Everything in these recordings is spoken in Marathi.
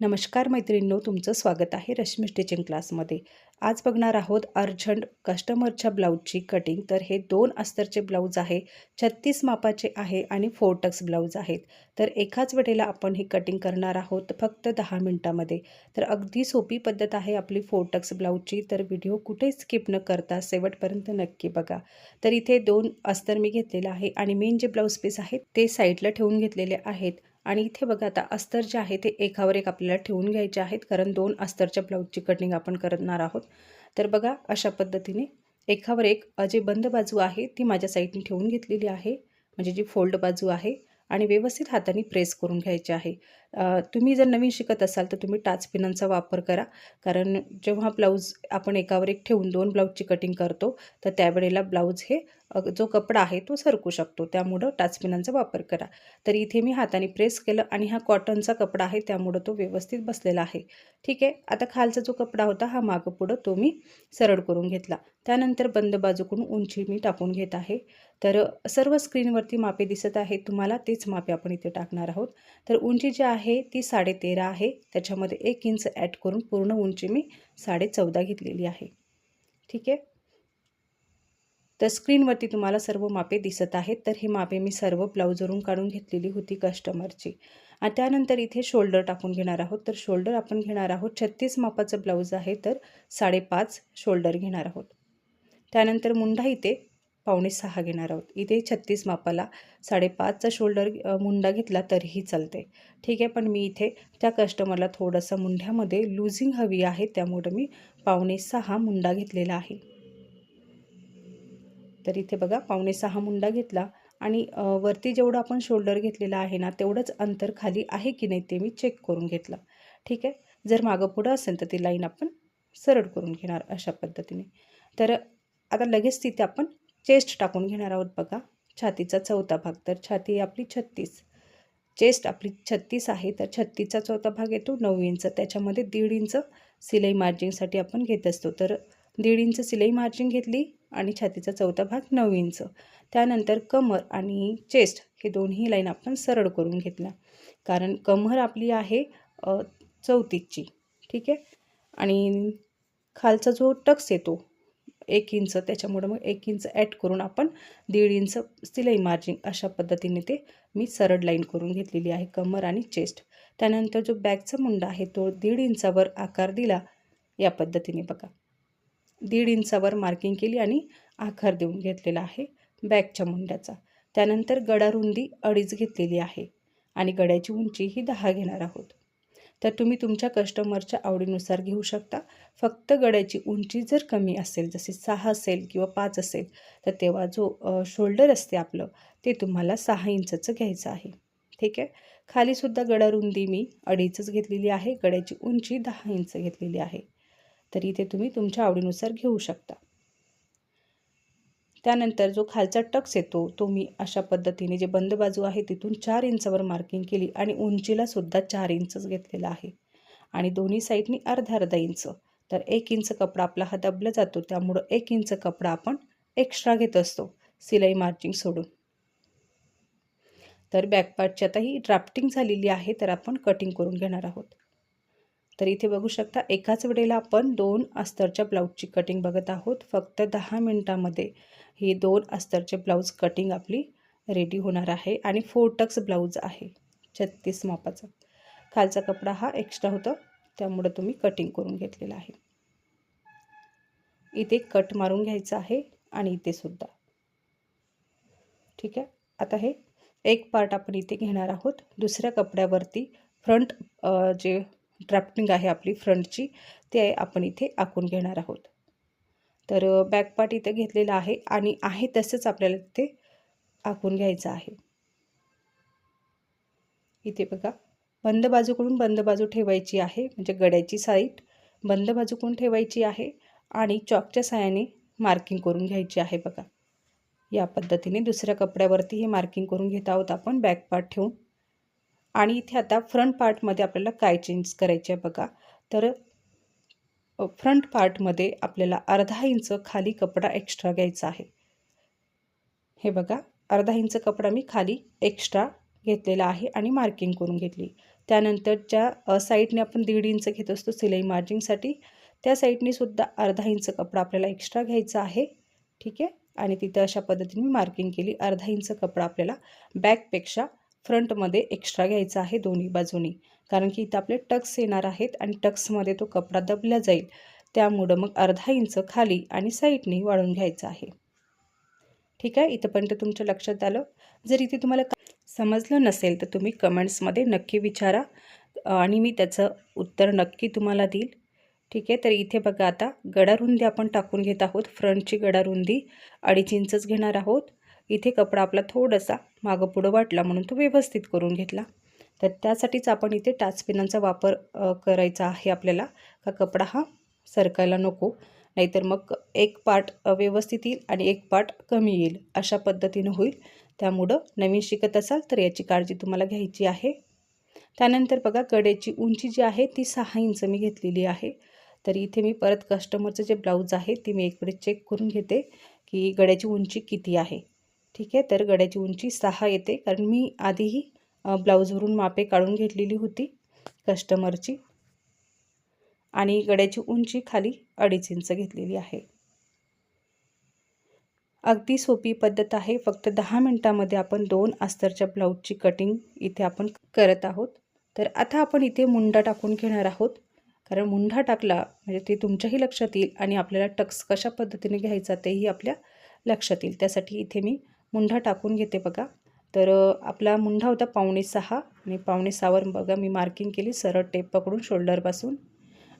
नमस्कार मैत्रिणींनो, तुमचं स्वागत आहे रश्मी स्टिचिंग क्लासमध्ये. आज बघणार आहोत अर्जंट कस्टमरच्या ब्लाऊजची कटिंग. तर हे 2 अस्तरचे ब्लाऊज आहे, 36 मापाचे आहे आणि 4 टक्स ब्लाऊज आहेत. तर एकाच वेळेला आपण ही कटिंग करणार आहोत फक्त 10 मिनिटामध्ये. तर अगदी सोपी पद्धत आहे आपली 4 टक्स ब्लाऊजची. तर व्हिडिओ कुठे स्किप न करता शेवटपर्यंत नक्की बघा. तर इथे 2 अस्तर मी घेतलेलं आहे आणि मेन जे ब्लाऊज पीस आहेत ते साईडला ठेवून घेतलेले आहेत. आणि इथे बघा आता अस्तर जे आहे ते एकावर एक आपल्याला ठेवून घ्यायचे आहेत, कारण 2 अस्तरच्या ब्लाऊजची कटिंग आपण करणार आहोत. तर बघा अशा पद्धतीने एकावर एक जे बंद बाजू आहे ती माझ्या साईडने ठेवून घेतलेली आहे, म्हणजे जी फोल्ड बाजू आहे, आणि व्यवस्थित हाताने प्रेस करून घ्यायचे आहे. तुम्ही जर नवीन शिकत असाल तर तुम्ही टाच पिनांचा वापर करा, कारण जेव्हा ब्लाऊज आपण एकावर एक ठेवून 2 ब्लाऊजची कटिंग करतो तर त्यावेळेला ब्लाऊज हे जो कपडा आहे तो सरकू शकतो, त्यामुळं टाच पिनांचा वापर करा. तर इथे मी हाताने प्रेस केलं आणि हा कॉटनचा कपडा आहे त्यामुळं तो व्यवस्थित बसलेला आहे. ठीक आहे. आता खालचा जो कपडा होता हा मागं पुढं तो मी सरळ करून घेतला. त्यानंतर बंद बाजूकडून उंची मी टाकून घेत आहे. तर सर्व स्क्रीनवरती मापे दिसत आहेत तुम्हाला, तेच मापे आपण इथे टाकणार आहोत. तर उंची जी आहे ती 13.5 आहे, त्याच्यामध्ये 1 इंच ॲड करून पूर्ण उंची मी 14.5 घेतलेली आहे. ठीक आहे. तर स्क्रीनवरती तुम्हाला सर्व मापे दिसत आहेत. तर ही मापे मी सर्व ब्लाऊजवरून काढून घेतलेली होती कस्टमरची. आणि त्यानंतर इथे शोल्डर टाकून घेणार आहोत. तर शोल्डर आपण घेणार आहोत 36 मापाचं ब्लाऊज आहे, तर 5.5 शोल्डर घेणार आहोत. त्यानंतर मुंढा इथे 5.25 घेणार आहोत. इथे 36 मापाला 5.5चा शोल्डर मुंडा घेतला तरीही चालते. ठीक आहे. पण मी इथे त्या कस्टमरला थोडंसं मुंढ्यामध्ये लूजिंग हवी आहे, त्यामुळे मी 5.25 मुंडा घेतलेला आहे. तर इथे बघा 5.25 मुंडा घेतला आणि वरती जेवढं आपण शोल्डर घेतलेला आहे ना, तेवढंच अंतर खाली आहे की नाही ते मी चेक करून घेतलं. ठीक आहे. जर मागं पुढं असेल तर ती लाईन आपण सरळ करून घेणार अशा पद्धतीने. तर आता लगेच तिथे आपण चेस्ट टाकून घेणार आहोत. बघा छातीचा चौथा भाग, तर छाती आपली 36, चेस्ट आपली 36 आहे, तर 36चा चौथा भाग येतो 9 इंच. त्याच्यामध्ये 1.5 इंच सिलाई मार्जिनसाठी आपण घेत असतो. तर 1.5 इंच सिलाई मार्जिन घेतली आणि छातीचा चौथा भाग 9 इंच. त्यानंतर कमर आणि चेस्ट हे दोन्ही लाईन आपण सरळ करून घेतल्या, कारण कमर आपली आहे 34ची. ठीक आहे. आणि खालचा जो टक्स येतो 1 इंच, त्याच्यामुळं मग 1 इंच ॲड करून आपण 1.5 इंच सिलाई मार्जिन अशा पद्धतीने ते मी सरळ लाईन करून घेतलेली आहे कमर आणि चेस्ट. त्यानंतर जो बॅकचा मुंडा आहे तो 1.5 इंचावर आकार दिला या पद्धतीने. बघा 1.5 इंचावर मार्किंग केली आणि आकार देऊन घेतलेला आहे बॅकच्या मुंड्याचा. त्यानंतर गळा रुंदी 2.5 घेतलेली आहे आणि गळ्याची उंची ही 10 घेणार आहोत. तर तुम्ही तुमच्या कस्टमरच्या आवडीनुसार घेऊ शकता. फक्त गळ्याची उंची जर कमी असेल, जसे 6 असेल किंवा 5 असेल, तर तेव्हा जो शोल्डर असते आपलं ते तुम्हाला 6 इंचचं घ्यायचं आहे. ठीक आहे. खालीसुद्धा गळा रुंदी मी 2.5च घेतलेली आहे, गळ्याची उंची 10 इंच घेतलेली आहे. तर इथे तुम्ही तुमच्या आवडीनुसार घेऊ शकता. त्यानंतर जो खालचा टक्स येतो तो मी अशा पद्धतीने, जे बंद बाजू आहे तिथून 4 इंचावर मार्किंग केली आणि उंचीला सुद्धा 4 इंचच घेतलेला आहे आणि दोन्ही साईडनी अर्धा इंच. तर 1 इंच कपडा आपला हा दबला जातो, त्यामुळं 1 इंच कपडा आपण एक्स्ट्रा घेत असतो सिलाई मार्जिन सोडून. तर बॅकपार्टची आता ही ड्राफ्टिंग झालेली आहे, तर आपण कटिंग करून घेणार आहोत. तर इथे बघू शकता एकाच वेळेला आपण 2 अस्तरच्या ब्लाऊजची कटिंग बघत आहोत. फक्त 10 मिनिटामध्ये ही 2 अस्तरचे ब्लाऊज कटिंग आपली रेडी होणार आहे आणि 4 टक्स ब्लाऊज आहे 36 मापाचा. खालचा कपडा हा एक्स्ट्रा होता, त्यामुळे तुम्ही कटिंग करून घेतलेला आहे. इथे कट मारून घ्यायचं आहे आणि इथे सुद्धा. ठीक आहे. आता हे एक पार्ट आपण इथे घेणार आहोत. दुसऱ्या कपड्यावरती फ्रंट जे ड्राफ्टिंग आहे आपली फ्रंटची, ते आपण इथे आखून घेणार आहोत. तर बॅक पार्ट इथे घेतलेला आहे आणि आहे तसंच आपल्याला ते आखून घ्यायचं आहे. इथे बघा बंद बाजूकडून बंद बाजू ठेवायची आहे, म्हणजे गळ्याची साईड बंद बाजूकडून ठेवायची आहे आणि चॉकच्या साहाय्याने मार्किंग करून घ्यायची आहे. बघा या पद्धतीने दुसऱ्या कपड्यावरती हे मार्किंग करून घेत आहोत आपण बॅक पार्ट ठेवून. आणि इथे आता फ्रंट पार्टमध्ये आपल्याला काय चेंज करायचे आहे बघा. तर फ्रंट पार्टमध्ये आपल्याला अर्धा इंच खाली कपडा एक्स्ट्रा घ्यायचा आहे. हे बघा अर्धा इंच कपडा मी खाली एक्स्ट्रा घेतलेला आहे आणि मार्किंग करून घेतली. त्यानंतर ज्या साईडने आपण 1.5 इंच घेत असतो सिलाई मार्जिंगसाठी, त्या साईडने सुद्धा अर्धा इंच कपडा आपल्याला एक्स्ट्रा घ्यायचा आहे. ठीक आहे. आणि तिथं अशा पद्धतीने मी मार्किंग केली. अर्धा इंच कपडा आपल्याला बॅकपेक्षा फ्रंटमध्ये एक्स्ट्रा घ्यायचा आहे दोन्ही बाजूनी, कारण की इथं आपले टक्स येणार आहेत आणि टक्समध्ये तो कपडा दबला जाईल. त्यामुळं मग अर्धा इंच खाली आणि साईडनी वाढून घ्यायचा आहे. ठीक आहे. इथंपर्यंत तुमच्या लक्षात आलं. जर इथे तुम्हाला समजलं नसेल तर तुम्ही कमेंट्समध्ये नक्की विचारा आणि मी त्याचं उत्तर नक्की तुम्हाला देईल. ठीक आहे. तर इथे बघा, आता गडारुंदी आपण टाकून घेत आहोत. फ्रंटची गडारुंदी 2.5 इंचच घेणार आहोत. इथे कपडा आपला थोडासा मागं पुढं वाटला म्हणून तो व्यवस्थित करून घेतला. तर त्यासाठीच आपण इथे टाचपिनांचा वापर करायचा आहे आपल्याला, का कपडा हा सरकायला नको, नाहीतर मग एक पार्ट व्यवस्थित येईल आणि एक पार्ट कमी येईल, अशा पद्धतीनं होईल. त्यामुळं नवीन शिकत असाल तर याची काळजी तुम्हाला घ्यायची आहे. त्यानंतर बघा, गड्याची उंची जी आहे ती 6 इंच मी घेतलेली आहे. तर इथे मी परत कस्टमरचं जे ब्लाऊज आहे ती मी एक चेक करून घेते की गड्याची उंची किती आहे. ठीक आहे. तर गड्याची उंची 6 येते, कारण मी आधीही ब्लाऊजवरून मापे काढून घेतलेली होती कस्टमरची, आणि गड्याची उंची खाली 2.5 इंच घेतलेली आहे. अगदी सोपी पद्धत आहे. फक्त 10 मिनिटामध्ये आपण 2 अस्तरच्या ब्लाऊजची कटिंग इथे आपण करत आहोत. तर आता आपण इथे मुंडा टाकून घेणार आहोत, कारण मुंडा टाकला म्हणजे ते तुमच्याही लक्षात येईल आणि आपल्याला टक्स कशा पद्धतीने घ्यायचा तेही आपल्या लक्षात येईल. त्यासाठी इथे मी मुंडा टाकून घेते बघा. तर आपला मुंडा होता 5.25 आणि 5.25वर बघा मी मार्किंग केली सरळ टेप पकडून शोल्डरपासून,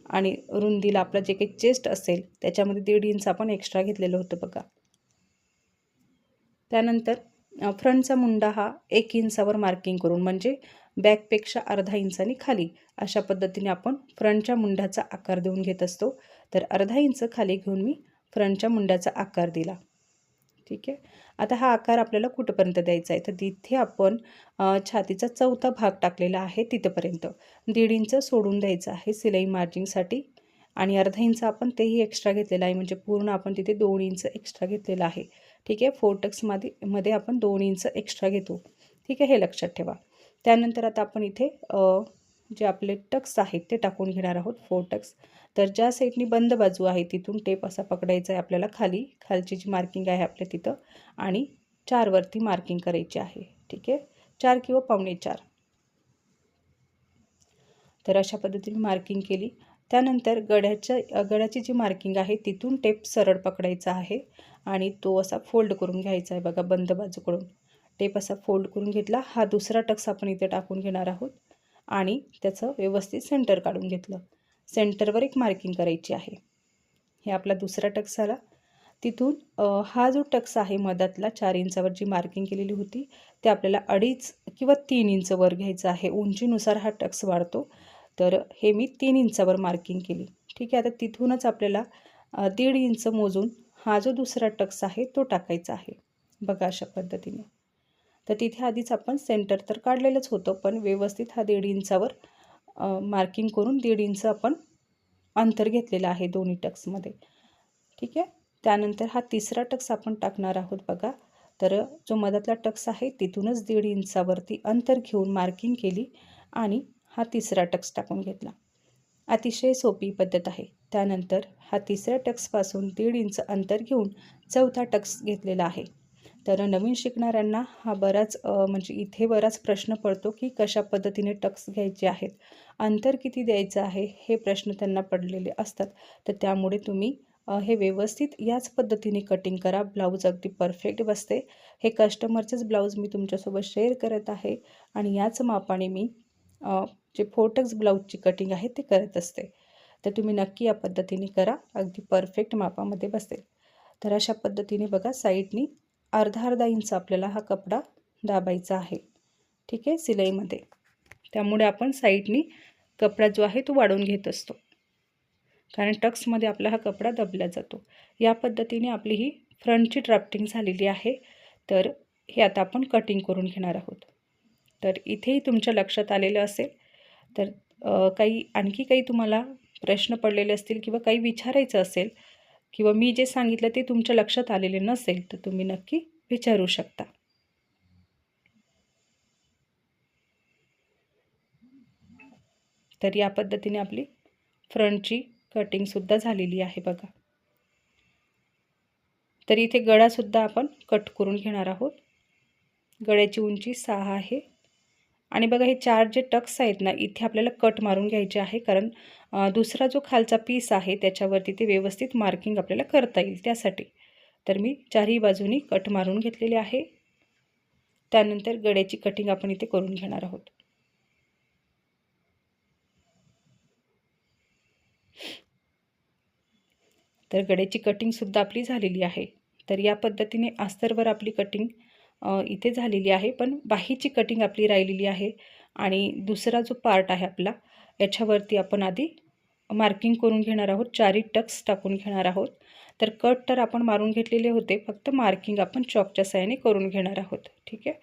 आणि रुंदीला आपलं जे काही चेस्ट असेल त्याच्यामध्ये 1.5 इंच आपण एक्स्ट्रा घेतलेलं होतं बघा. त्यानंतर फ्रंटचा मुंडा हा 1 इंचावर मार्किंग करून, म्हणजे बॅकपेक्षा अर्धा इंचानी खाली, अशा पद्धतीने आपण फ्रंटच्या मुंड्याचा आकार देऊन घेत असतो. तर अर्धा इंच खाली घेऊन मी फ्रंटच्या मुंड्याचा आकार दिला. ठीक आहे. आता हा आकार आपल्याला कुठंपर्यंत द्यायचा आहे, तर तिथे आपण छातीचा चौथा भाग टाकलेला आहे तिथंपर्यंत 1.5 इंच सोडून द्यायचं आहे सिलाई मार्जिंगसाठी, आणि अर्धा इंच आपण तेही एक्स्ट्रा घेतलेला आहे, म्हणजे पूर्ण आपण तिथे 2 इंच एक्स्ट्रा घेतलेला आहे. ठीक आहे. 4 टक्समध्ये आपण 2 इंच एक्स्ट्रा घेतो. ठीक आहे, हे लक्षात ठेवा. त्यानंतर आता आपण इथे जे आपले टक्स आहेत ते टाकून घेणार आहोत, 4 टक्स. तर ज्या साईडनी बंद बाजू आहे तिथून टेप असा पकडायचा आहे आपल्याला, खालची जी मार्किंग आहे आपल्या तिथं, आणि 4 वरती मार्किंग करायची आहे. ठीक आहे. 4 किंवा 4.25. तर अशा पद्धतीने मार्किंग केली. त्यानंतर गड्याची जी मार्किंग आहे तिथून टेप सरळ पकडायचा आहे आणि तो असा फोल्ड करून घ्यायचा आहे बघा, बंद बाजूकडून टेप असा फोल्ड करून घेतला. हा दुसरा टक्स आपण इथे टाकून घेणार आहोत आणि त्याचं व्यवस्थित सेंटर काढून घेतलं. सेंटरवर एक मार्किंग करायची आहे. हे आपला दुसरा टक्स आला. तिथून हा जो टक्स आहे मधातला 4 इंचावर जी मार्किंग केलेली होती ते आपल्याला 2.5 किंवा 3 इंच वर घ्यायचं आहे. उंचीनुसार हा टक्स वाढतो. तर हे मी 3 इंचावर मार्किंग केली. ठीक आहे. आता तिथूनच आपल्याला 1.5 इंच मोजून हा जो दुसरा टक्स आहे तो टाकायचा आहे बघा, अशा पद्धतीने. तर तिथे आधीच आपण सेंटर तर काढलेलंच होतं, पण व्यवस्थित हा 1.5 इंचावर मार्किंग करून 1.5 इंच आपण अंतर घेतलेलं आहे दोन्ही टक्समध्ये. ठीक आहे. त्यानंतर हा तिसरा टक्स आपण टाकणार आहोत बघा. तर जो मधातला टक्स आहे तिथूनच 1.5 इंचावरती अंतर घेऊन मार्किंग केली आणि हा तिसरा टक्स टाकून घेतला. अतिशय सोपी पद्धत आहे. त्यानंतर हा तिसऱ्या टक्सपासून 1.5 इंच अंतर घेऊन चौथा टक्स घेतलेला आहे. तर नवीन शिकणाऱ्यांना हा म्हणजे इथे बराच प्रश्न पडतो की कशा पद्धतीने टक्स घ्यायचे आहेत, अंतर किती द्यायचं आहे, हे प्रश्न त्यांना पडलेले असतात. तर त्यामुळे तुम्ही हे व्यवस्थित याच पद्धतीने कटिंग करा. ब्लाऊज अगदी परफेक्ट बसते. हे कस्टमरचंच ब्लाऊज मी तुमच्यासोबत शेअर करत आहे आणि याच मापाने मी जे 4 टक्स ब्लाऊजची कटिंग आहे ते करत असते. तर तुम्ही नक्की या पद्धतीने करा, अगदी परफेक्ट मापामध्ये बसेल. तर अशा पद्धतीने बघा, साईडनी अर्धा इंच आपल्याला हा कपडा दाबायचा आहे. ठीक आहे, सिलाईमध्ये. त्यामुळे आपण साईडनी कपडा जो आहे तो वाढवून घेत असतो, कारण टक्समध्ये आपला हा कपडा दबला जातो. या पद्धतीने आपली ही फ्रंटची ड्राफ्टिंग झालेली आहे. तर हे आता आपण कटिंग करून घेणार आहोत. तर इथेही तुमच्या लक्षात आलेलं असेल. तर आणखी काही तुम्हाला प्रश्न पडलेले असतील किंवा काही विचारायचं असेल किंवा मी जे सांगितलं ते तुमच्या लक्षात आलेले नसेल तर तुम्ही नक्की विचारू शकता. तर या पद्धतीने आपली फ्रंटची कटिंगसुद्धा झालेली आहे बघा. तर इथे गळासुद्धा आपण कट करून घेणार आहोत. गळ्याची उंची 6 आहे आणि बघा हे 4 जे टक्स आहेत ना, इथे आपल्याला कट मारून घ्यायचे आहे, कारण दुसरा जो खालचा पीस आहे त्याच्यावरती ते व्यवस्थित मार्किंग आपल्याला करता येईल त्यासाठी. तर मी चारही बाजूनी कट मारून घेतलेले आहे. त्यानंतर गळ्याची कटिंग आपण इथे करून घेणार आहोत. तर गळ्याची कटिंगसुद्धा आपली झालेली आहे. तर या पद्धतीने अस्तरवर आपली कटिंग इथे झालेली आहे, पण बाहीची कटिंग आपली राहिलेली आहे आणि दुसरा जो पार्ट आहे आपला याच्यावरती आपण आधी मार्किंग करून घेणार आहोत. 4 टक्स टाकून घेणार आहोत. तर कट तर आपण मारून घेतलेले होते, फक्त मार्किंग आपण चॉकच्या साहाय्याने करून घेणार आहोत. ठीक आहे.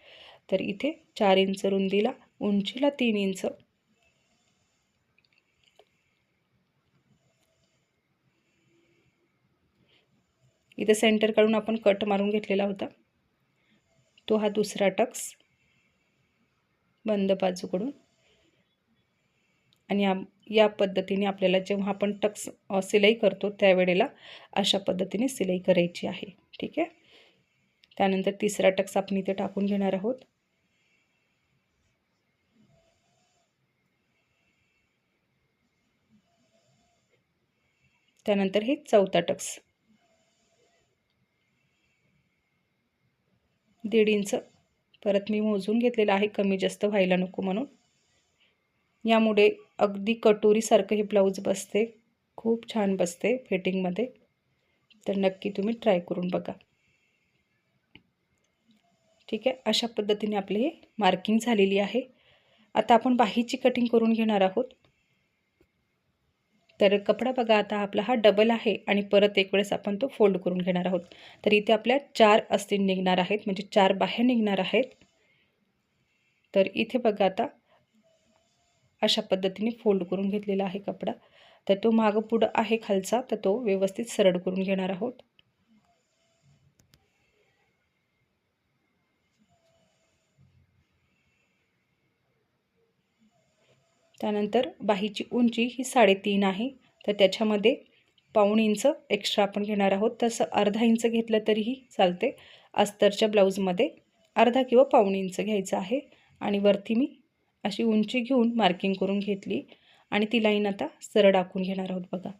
तर इथे 4 इंच रुंदीला, उंचीला 3 इंच इथे सेंटर काढून आपण कट मारून घेतलेला होता. तो हा दुसरा टक्स बंद बाजूकडून आणि या पद्धतीने आपल्याला जेव्हा आपण टक्स सिलाई करतो त्यावेळेला अशा पद्धतीने सिलाई करायची आहे. ठीक आहे. त्यानंतर तिसरा टक्स आपण इथे टाकून घेणार आहोत. त्यानंतर हे चौथा टक्स 1.5 इंच परत मी मोजून घेतलेला आहे, कमी जास्त व्हायला नको म्हणून. यामुळे अगदी कटोरीसारखं हे ब्लाऊज बसते, खूप छान बसते फिटिंगमध्ये. तर नक्की तुम्ही ट्राय करून बघा. ठीक आहे. अशा पद्धतीने आपले हे मार्किंग झालेली आहे. आता आपण बाहीची कटिंग करून घेणार आहोत. तर कपडा बघा आता आपला हा डबल आहे आणि परत एक वेळेस आपण तो फोल्ड करून घेणार आहोत. तर इथे आपल्या 4 अस्तीन निघणार आहेत, म्हणजे 4 बाह्या निघणार आहेत. तर इथे बघा आता अशा पद्धतीने फोल्ड करून घेतलेला आहे कपडा. तर तो मागं पुढं आहे खालचा, तर तो व्यवस्थित सरळ करून घेणार आहोत. त्यानंतर बाहीची उंची ही 3.5 आहे, तर त्याच्यामध्ये पाऊण इंच एक्स्ट्रा आपण घेणार आहोत. तसं अर्धा इंच घेतलं तरीही चालते. अस्तरच्या ब्लाऊजमध्ये अर्धा किंवा पाऊण इंच घ्यायचं आहे आणि वरती मी अशी उंची घेऊन मार्किंग करून घेतली आणि ती लाईन आता सरळ आखून घेणार आहोत बघा.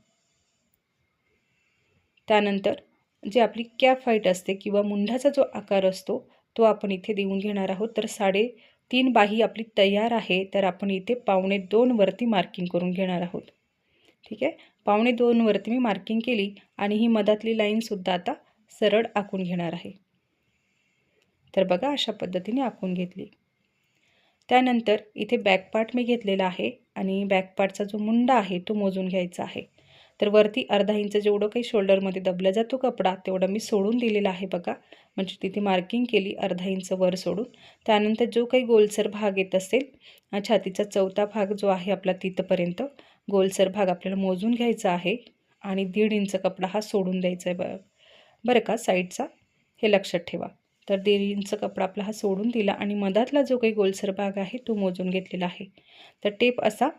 त्यानंतर जे आपली कॅप फाईट असते किंवा मुंढाचा जो आकार असतो तो आपण इथे देऊन घेणार आहोत. तर 3.5 बाही आपली तयार आहे. तर आपण इथे 1.25 वरती मार्किंग करून घेणार आहोत. ठीक आहे. 1.25 वरती मी मार्किंग केली आणि ही मधातली लाईनसुद्धा आता सरळ आखून घेणार आहे. तर बघा अशा पद्धतीने आखून घेतली. त्यानंतर इथे बॅक पार्ट मी घेतलेला आहे आणि बॅक पार्टचा जो मुंडा आहे तो मोजून घ्यायचा आहे. तर वरती अर्धा इंच जेवढं काही शोल्डरमध्ये दबला जातो कपडा तेवढा मी सोडून दिलेला आहे बघा. म्हणजे तिथे मार्किंग केली अर्धा इंच वर सोडून. त्यानंतर जो काही गोलसर भाग येत असेल, छातीचा चौथा भाग जो आहे आपला तिथपर्यंत गोलसर भाग आपल्याला मोजून घ्यायचा आहे आणि 1.5 इंच कपडा हा सोडून द्यायचा आहे बरं का साईडचा, हे लक्षात ठेवा. तर 1.5 इंच कपडा आपला हा सोडून दिला आणि मधातला जो काही गोलसर भाग आहे तो मोजून घेतलेला आहे. तर टेप असा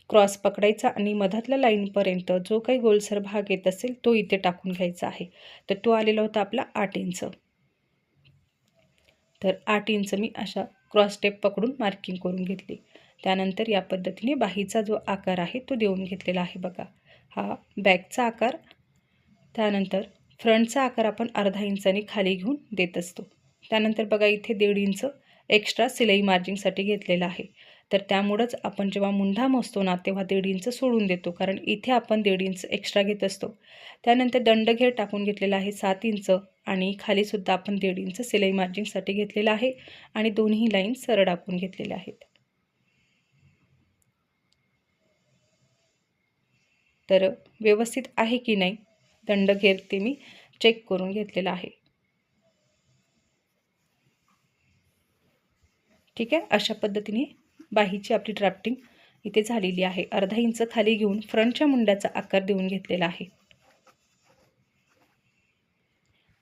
क्रॉस पकडायचा आणि मधातल्या लाईनपर्यंत जो काही गोलसर भाग येत असेल तो इथे टाकून घ्यायचा आहे. तर तो आलेला होता आपला 8 इंच. तर 8 इंच मी अशा क्रॉस टेप पकडून मार्किंग करून घेतली. त्यानंतर या पद्धतीने बाहीचा जो आकार आहे तो देऊन घेतलेला आहे बघा. हा बॅकचा आकार. त्यानंतर फ्रंटचा आकार आपण अर्धा इंचाने खाली घेऊन देत असतो. त्यानंतर बघा इथे 1.5 इंच एक्स्ट्रा सिलाई मार्जिंगसाठी घेतलेला आहे. तर त्यामुळंच आपण जेव्हा मुंढा मोजतो ना तेव्हा 1.5 इंच सोडून देतो, कारण इथे आपण 1.5 इंच एक्स्ट्रा घेत असतो. त्यानंतर दंडघेर टाकून घेतलेला आहे 7 इंच आणि खालीसुद्धा आपण 1.5 इंच सिलाई मार्जिंगसाठी घेतलेला आहे आणि दोन्ही लाईन सरळ आखून घेतलेल्या आहेत. तर व्यवस्थित आहे की नाही दंडघेर ते मी चेक करून घेतलेला आहे. ठीक आहे. अशा पद्धतीने बाहीची आपली ड्राफ्टिंग इथे झालेली आहे. अर्धा इंच खाली घेऊन फ्रंटच्या मुंड्याचा आकार देऊन घेतलेला आहे.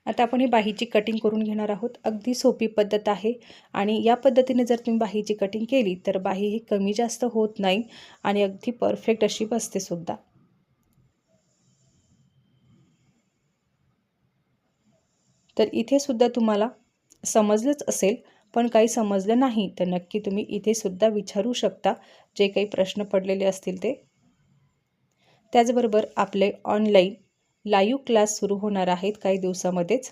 आता आपण ही बाहीची कटिंग करून घेणार आहोत. अगदी सोपी पद्धत आहे आणि या पद्धतीने जर तुम्ही बाहीची कटिंग केली तर बाही ही कमी जास्त होत नाही आणि अगदी परफेक्ट अशी बसते सुद्धा. तर इथे सुद्धा तुम्हाला समजलंच असेल, पण काही समजलं नाही तर नक्की तुम्ही इथे सुद्धा विचारू शकता जे काही प्रश्न पडलेले असतील ते. त्याचबरोबर आपले ऑनलाईन लाईव्ह क्लास सुरू होणार आहेत काही दिवसामध्येच.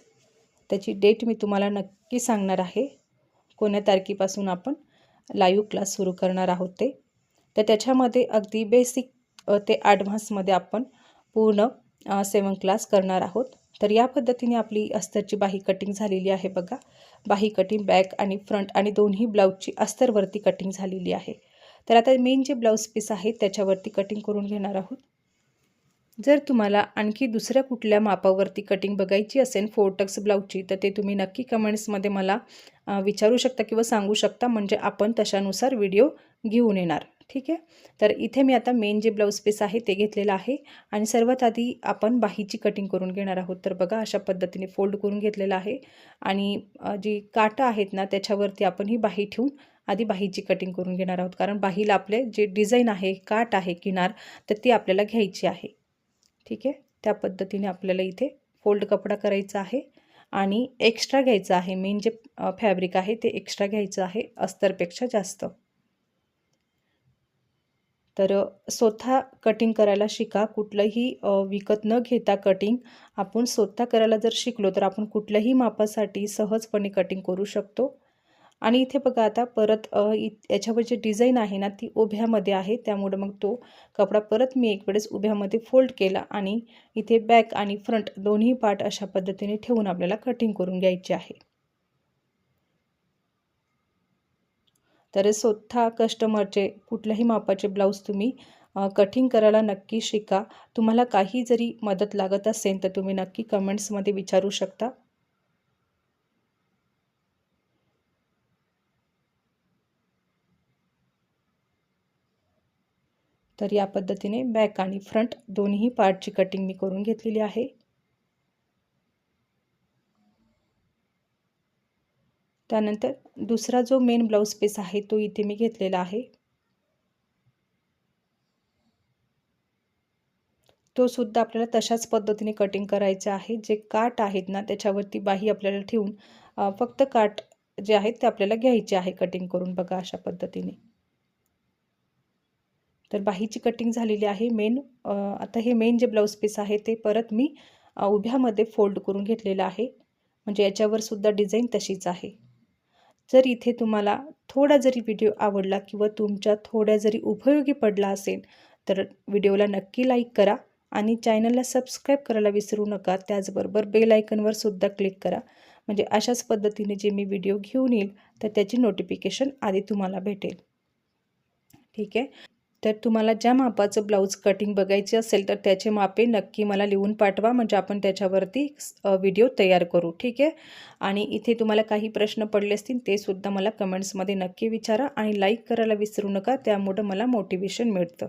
त्याची डेट मी तुम्हाला नक्की सांगणार आहे. कोण्या तारखेपासून आपण लाईव्ह क्लास सुरू करणार आहोत ते. तर त्याच्यामध्ये अगदी बेसिक ते ॲडव्हान्समध्ये आपण पूर्ण 7 क्लास करणार आहोत. तर या पद्धतीने आपली अस्तरची बाही कटिंग झालेली आहे बघा. बाही कटिंग बॅक आणि फ्रंट आणि दोन्ही ब्लाऊजची अस्तरवरती कटिंग झालेली आहे. तर आता मेन जे ब्लाऊज पीस आहे त्याच्यावरती कटिंग करून घेणार आहोत. जर तुम्हाला आणखी दुसऱ्या कुठल्या मापावरती कटिंग बघायची असेल फोर्टक्स ब्लाऊजची तर ते तुम्ही नक्की कमेंट्समध्ये मला विचारू शकता किंवा सांगू शकता, म्हणजे आपण तशानुसार व्हिडिओ घेऊन येणार. ठीक आहे. तर इथे मी आता मेन जे ब्लाऊज पीस आहे ते घेतलेलं आहे आणि सर्वात आधी आपण बाहीची कटिंग करून घेणार आहोत. तर बघा अशा पद्धतीने फोल्ड करून घेतलेलं आहे आणि जी काटं आहेत ना त्याच्यावरती आपण ही बाही ठेवून आधी बाहीची कटिंग करून घेणार आहोत, कारण बाहीला आपले जे डिझाईन आहे, काट आहे, किनार, तर ती आपल्याला घ्यायची आहे. ठीक आहे. त्या पद्धतीने आपल्याला इथे फोल्ड कपडा करायचा आहे आणि एक्स्ट्रा घ्यायचं आहे. मेन जे फॅब्रिक आहे ते एक्स्ट्रा घ्यायचं आहे अस्तरपेक्षा जास्त. तर स्वतः कटिंग करायला शिका. कुठलंही विकत न घेता कटिंग आपण स्वतः करायला जर शिकलो तर आपण कुठल्याही मापासाठी सहजपणे कटिंग करू शकतो. आणि इथे बघा आता परत याच्यावर जी डिझाईन आहे ना ती उभ्यामध्ये आहे, त्यामुळे मग तो कपडा परत मी एक वेळेस उभ्यामध्ये फोल्ड केला आणि इथे बॅक आणि फ्रंट दोन्ही पार्ट अशा पद्धतीने ठेवून आपल्याला कटिंग करून घ्यायची आहे. तर स्वतः कस्टमरचे कुठल्याही मापाचे ब्लाऊज तुम्ही कटिंग करायला नक्की शिका. तुम्हाला काही जरी मदत लागत असेल तर तुम्ही नक्की कमेंट्समध्ये विचारू शकता. तर या पद्धतीने बॅक आणि फ्रंट दोन्ही पार्टची कटिंग मी करून घेतलेली आहे. त्यानंतर दुसरा जो मेन ब्लाऊज पीस आहे तो इथे मी घेतलेला आहे. तो सुद्धा आपल्याला तशाच पद्धतीने कटिंग करायचा आहे. जे काट आहेत ना त्याच्यावरती बाही आपल्याला ठेवून फक्त काट जे आहेत ते आपल्याला घ्यायचे आहे कटिंग करून बघा अशा पद्धतीने. तर बाहीची कटिंग झालेली आहे मेन. आता हे मेन जे ब्लाऊज पीस आहे ते परत मी उभ्यामध्ये फोल्ड करून घेतलेलं आहे, म्हणजे याच्यावर सुद्धा डिझाईन तशीच आहे. जर इथे तुम्हाला थोडा जरी व्हिडिओ आवडला किंवा तुमच्या थोड्या जरी उपयोगी पडला असेल तर व्हिडिओला नक्की लाईक करा आणि चॅनलला सबस्क्राईब करायला विसरू नका. त्याचबरोबर बेल आयकनवर सुद्धा क्लिक करा, म्हणजे अशाच पद्धतीने जे मी व्हिडिओ घेऊन येईल तर त्याची नोटिफिकेशन आधी तुम्हाला भेटेल. ठीक आहे. तर तुम्हाला ज्या मापाचं ब्लाऊज कटिंग बघायचे असेल तर त्याचे मापे नक्की मला लिहून पाठवा, म्हणजे आपण त्याच्यावरती व्हिडिओ तयार करू. ठीक आहे. आणि इथे तुम्हाला काही प्रश्न पडले असतील ते सुद्धा मला कमेंट्समध्ये नक्की विचारा आणि लाईक करायला विसरू नका, त्यामुळे मला मोटिवेशन मिळतं.